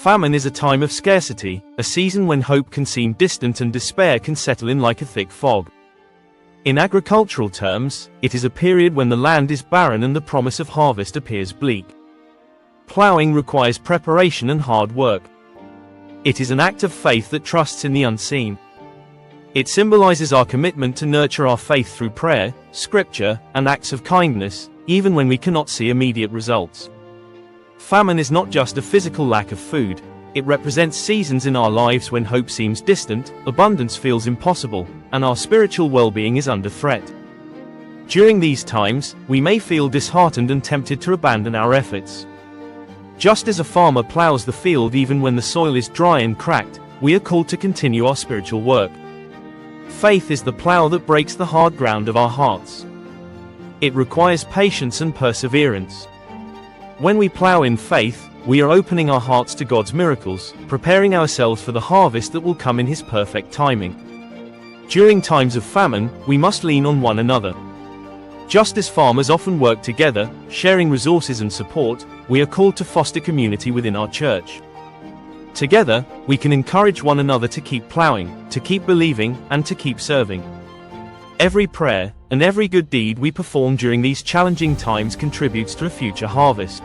Famine is a time of scarcity, a season when hope can seem distant and despair can settle in like a thick fog. In agricultural terms, it is a period when the land is barren and the promise of harvest appears bleak. Ploughing requires preparation and hard work. It is an act of faith that trusts in the unseen. It symbolizes our commitment to nurture our faith through prayer, scripture, and acts of kindness, even when we cannot see immediate results. Famine is not just a physical lack of food, it represents seasons in our lives when hope seems distant, abundance feels impossible, and our spiritual well-being is under threat. During these times, we may feel disheartened and tempted to abandon our efforts. Just as a farmer plows the field even when the soil is dry and cracked, we are called to continue our spiritual work. Faith is the plow that breaks the hard ground of our hearts. It requires patience and perseverance. When we plow in faith, we are opening our hearts to God's miracles, preparing ourselves for the harvest that will come in His perfect timing. During times of famine, we must lean on one another. Just as farmers often work together, sharing resources and support, we are called to foster community within our church. Together, we can encourage one another to keep plowing, to keep believing, and to keep serving. Every prayer, and every good deed we perform during these challenging times contributes to a future harvest.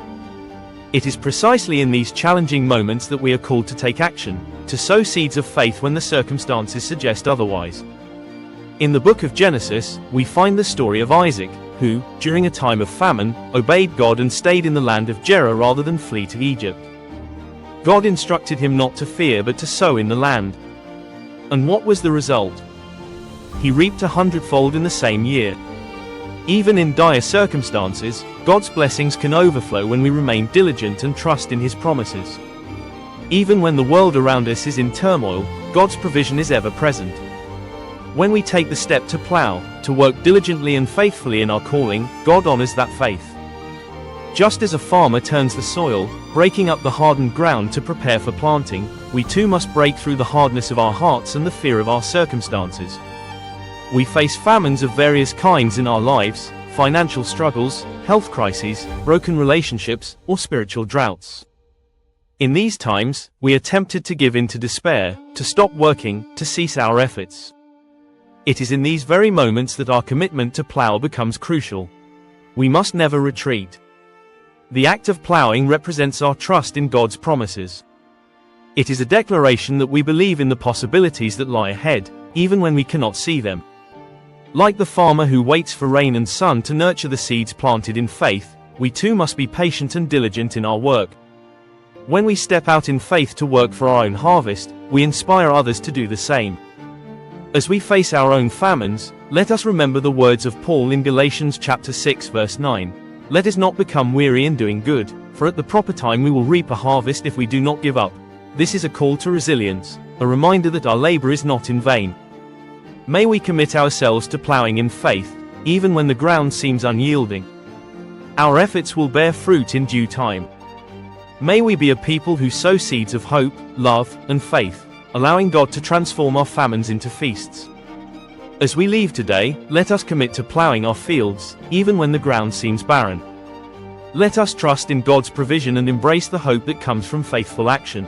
It is precisely in these challenging moments that we are called to take action, to sow seeds of faith when the circumstances suggest otherwise. In the book of Genesis, we find the story of Isaac, who, during a time of famine, obeyed God and stayed in the land of Gerar rather than flee to Egypt. God instructed him not to fear but to sow in the land. And what was the result? He reaped 100-fold in the same year. Even in dire circumstances, God's blessings can overflow when we remain diligent and trust in His promises. Even when the world around us is in turmoil, God's provision is ever present. When we take the step to plow, to work diligently and faithfully in our calling, God honors that faith. Just as a farmer turns the soil, breaking up the hardened ground to prepare for planting, we too must break through the hardness of our hearts and the fear of our circumstances. We face famines of various kinds in our lives, financial struggles, health crises, broken relationships, or spiritual droughts. In these times, we are tempted to give in to despair, to stop working, to cease our efforts. It is in these very moments that our commitment to plow becomes crucial. We must never retreat. The act of plowing represents our trust in God's promises. It is a declaration that we believe in the possibilities that lie ahead, even when we cannot see them. Like the farmer who waits for rain and sun to nurture the seeds planted in faith, we too must be patient and diligent in our work. When we step out in faith to work for our own harvest, we inspire others to do the same. As we face our own famines, let us remember the words of Paul in Galatians chapter 6 verse 9. Let us not become weary in doing good, for at the proper time we will reap a harvest if we do not give up. This is a call to resilience, a reminder that our labor is not in vain. May we commit ourselves to plowing in faith, even when the ground seems unyielding. Our efforts will bear fruit in due time. May we be a people who sow seeds of hope, love, and faith, allowing God to transform our famines into feasts. As we leave today, let us commit to plowing our fields, even when the ground seems barren. Let us trust in God's provision and embrace the hope that comes from faithful action.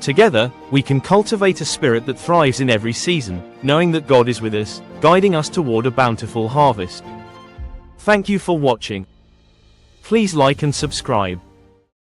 Together, we can cultivate a spirit that thrives in every season, knowing that God is with us, guiding us toward a bountiful harvest. Thank you for watching. Please like and subscribe.